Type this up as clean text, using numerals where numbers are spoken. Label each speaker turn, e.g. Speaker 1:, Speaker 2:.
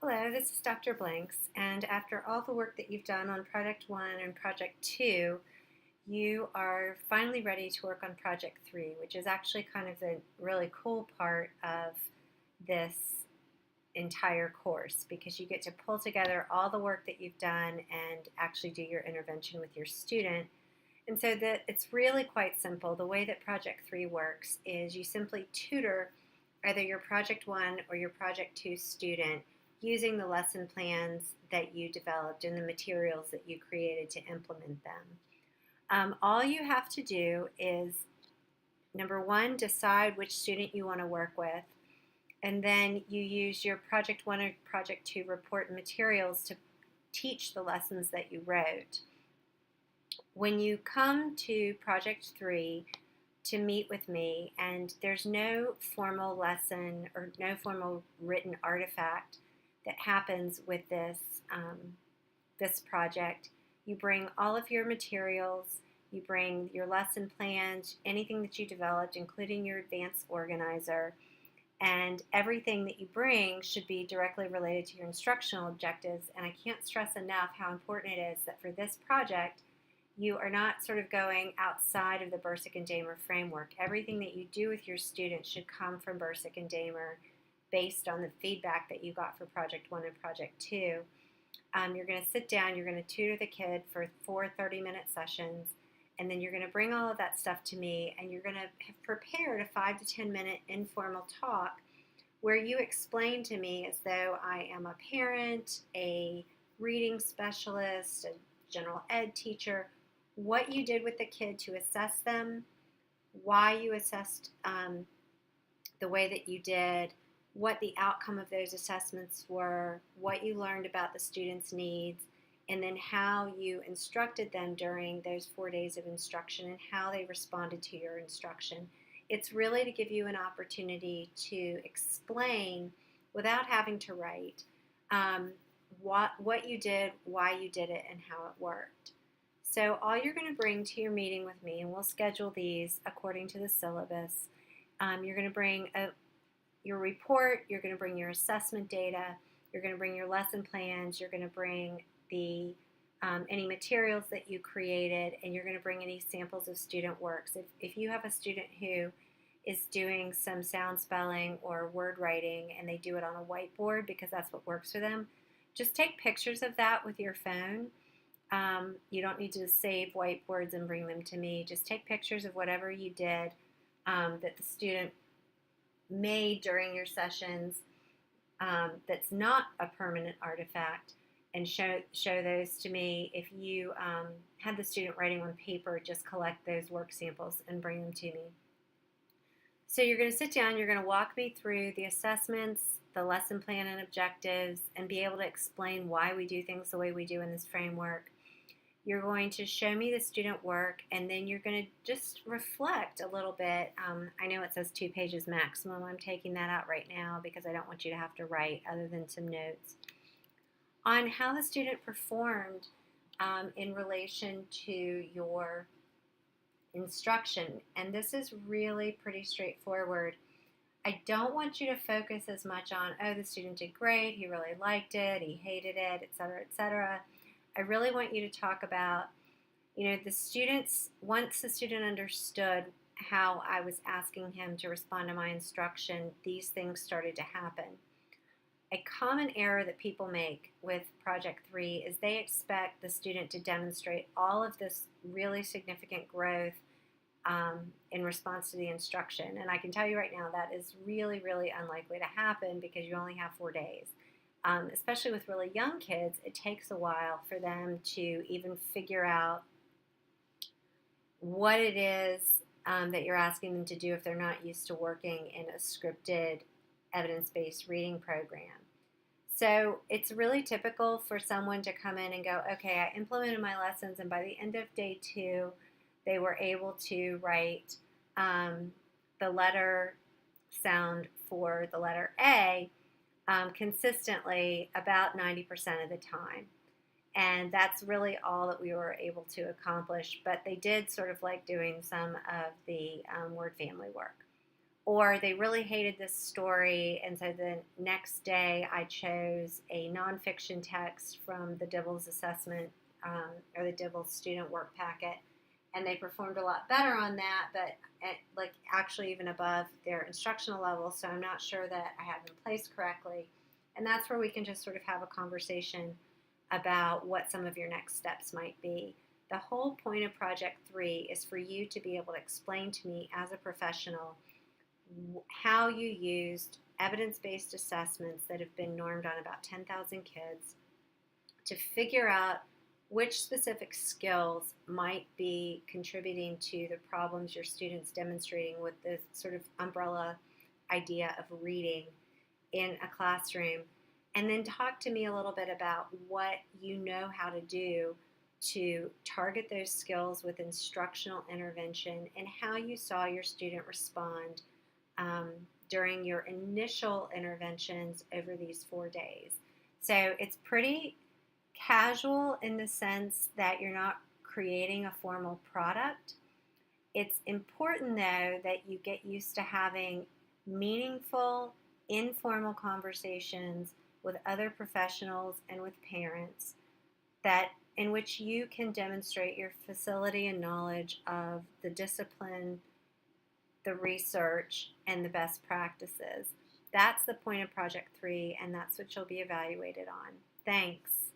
Speaker 1: Hello, this is Dr. Blanks, and after all the work that you've done on Project 1 and Project 2, you are finally ready to work on Project 3, which is actually kind of the really cool part of this entire course because you get to pull together all the work that you've done and actually do your intervention with your student. And so that it's really quite simple. The way that Project 3 works is you simply tutor either your Project 1 or your Project 2 student using the lesson plans that you developed and the materials that you created to implement them. All you have to do is, number one, decide which student you want to work with, and then you use your Project 1 or Project 2 report and materials to teach the lessons that you wrote. When you come to Project 3 to meet with me, and there's no formal lesson or no formal written artifact that happens with this project, you bring all of your materials, you bring your lesson plans, anything that you developed, including your advanced organizer, and everything that you bring should be directly related to your instructional objectives. And I can't stress enough how important it is that for this project, you are not sort of going outside of the Bursick and Damer framework. Everything that you do with your students should come from Bursick and Damer based on the feedback that you got for Project 1 and Project 2. You're going to sit down, you're going to tutor the kid for 4 30-minute sessions, and then you're going to bring all of that stuff to me, and you're going to have prepared a 5 to 10 minute informal talk where you explain to me, as though I am a parent, a reading specialist, a general ed teacher, what you did with the kid to assess them, why you assessed the way that you did, what the outcome of those assessments were, what you learned about the students' needs, and then how you instructed them during those 4 days of instruction and how they responded to your instruction. It's really to give you an opportunity to explain without having to write what you did, why you did it, and how it worked. So all you're going to bring to your meeting with me, and we'll schedule these according to the syllabus, you're going to bring your report, you're going to bring your assessment data, you're going to bring your lesson plans, you're going to bring the any materials that you created, and you're going to bring any samples of student works. If you have a student who is doing some sound spelling or word writing and they do it on a whiteboard because that's what works for them, just take pictures of that with your phone. You don't need to save whiteboards and bring them to me. Just take pictures of whatever you did that the student made during your sessions that's not a permanent artifact, and show those to me. If you had the student writing on paper, just collect those work samples and bring them to me. So you're going to sit down, you're going to walk me through the assessments, the lesson plan and objectives, and be able to explain why we do things the way we do in this framework. You're going to show me the student work, and then you're going to just reflect a little bit. I know it says 2 pages maximum. I'm taking that out right now because I don't want you to have to write other than some notes on how the student performed in relation to your instruction. And this is really pretty straightforward. I don't want you to focus as much on, oh, the student did great, he really liked it, he hated it, etc., etc. I really want you to talk about, the students, once the student understood how I was asking him to respond to my instruction, these things started to happen. A common error that people make with Project 3 is they expect the student to demonstrate all of this really significant growth in response to the instruction. And I can tell you right now that is really, really unlikely to happen because you only have 4 days. Especially with really young kids, it takes a while for them to even figure out what it is that you're asking them to do if they're not used to working in a scripted, evidence-based reading program. So it's really typical for someone to come in and go, okay, I implemented my lessons, and by the end of day 2, they were able to write the letter sound for the letter A consistently about 90% of the time. And that's really all that we were able to accomplish. But they did sort of like doing some of the word family work. or they really hated this story, and so the next day I chose a nonfiction text from the Dibbles assessment or the Dibbles student work packet, and they performed a lot better on that, but like actually even above their instructional level. So I'm not sure that I have them placed correctly, and that's where we can just sort of have a conversation about what some of your next steps might be. The whole point of Project 3 is for you to be able to explain to me as a professional how you used evidence-based assessments that have been normed on about 10,000 kids to figure out which specific skills might be contributing to the problems your students demonstrating with the sort of umbrella idea of reading in a classroom. And then talk to me a little bit about what you know how to do to target those skills with instructional intervention and how you saw your student respond during your initial interventions over these 4 days. So it's pretty casual in the sense that you're not creating a formal product. It's important, though, that you get used to having meaningful, informal conversations with other professionals and with parents that in which you can demonstrate your facility and knowledge of the discipline, the research, and the best practices. That's the point of Project 3, and that's what you'll be evaluated on. Thanks.